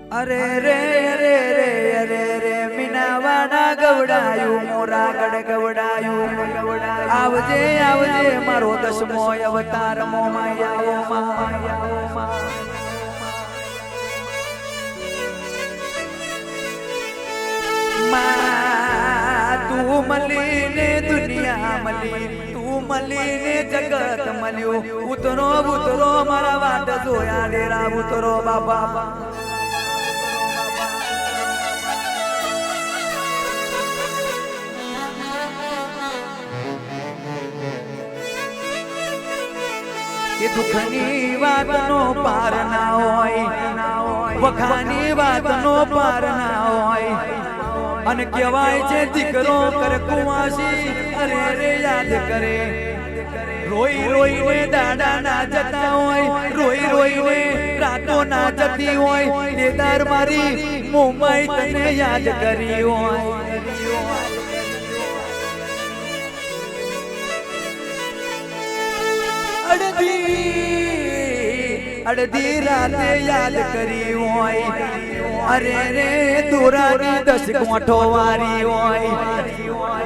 અરે રે અરે રે અરે રે મીનાવાના ગવડાયું મોરા ગડ ગવડાયું આવજે આવજે મારો દસમો અવતાર મો માયાઓ માં તું મલીને દુનિયા મલી તું મલીને જગત મળ્યું ઉતરો ઉતરો મારા વાટ જોયા ડેરા ઉતરો બાબા કે દુઃખની વાતનો પાર ના હોય વખાની વાતનો પાર ના હોય અને કહેવાય છે દીકરો કર કુવાસી અરે રે યાદ કરે રોઈ રોઈને દાડા ના જતા હોય રોઈ રોઈને રાતો ના જતી હોય દેદાર મારી મોમાઈ તને યાદ કરી હોય અડધી રાતે યાદ કરી હોય અરે રે દોરાની 10 કોઠો વારી હોય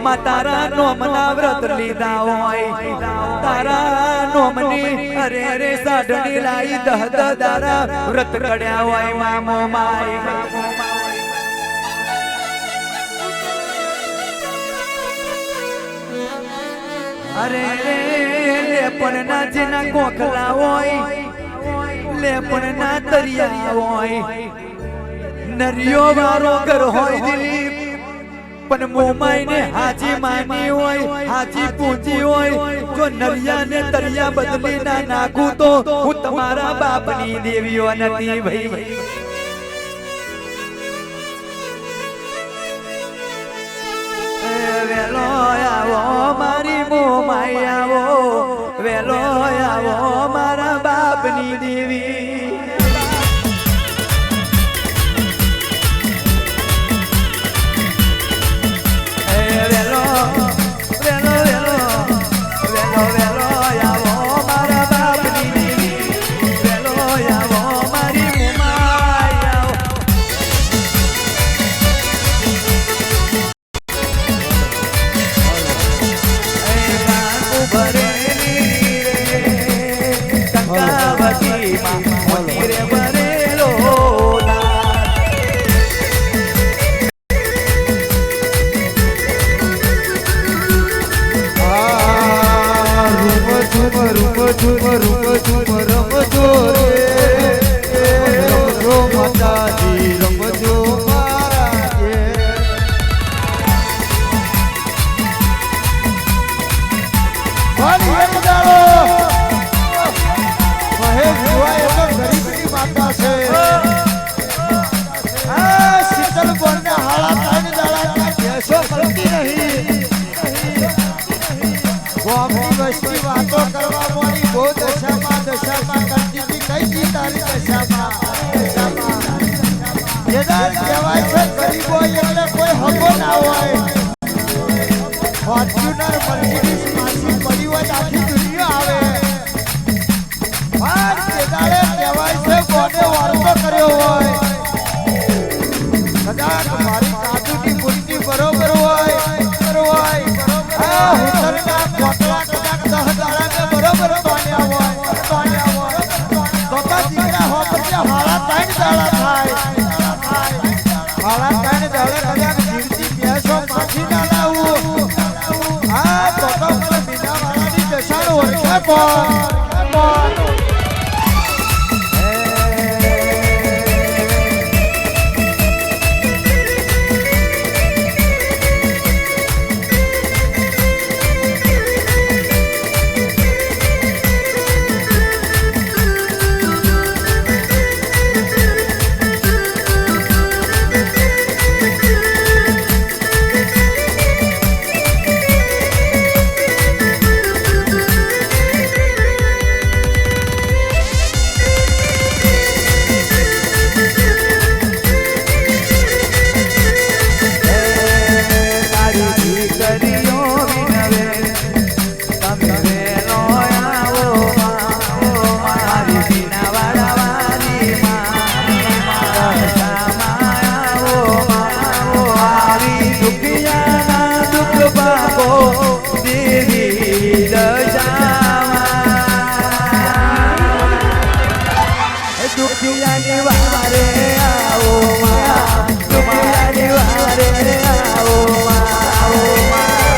માં તારા નોમના વ્રત લીધા હોય તારા નોમની અરે રે સાઢણી લાઈ 10 દારા વ્રત કડ્યા હોય મામો માય અરે રે પણ ના જેના કોખલા હોય લે પણ ના દરિયા હોય નરિયો વારો ઘર હોય દિલીપ પણ મોમાઈ ને હાજી માની હોય હાજી પૂજી હોય જો નરિયા ને દરિયા બદલી ના નાખું તો હું તમારા બાપની દેવીઓ નથી ભાઈ વેલો આવો મારી મોમાઈ આવો વેલો આવો મારા બાપની દેવી દુખિયાની વારે આવો માં, દુખિયાની વારે આવો માં, આવો માં.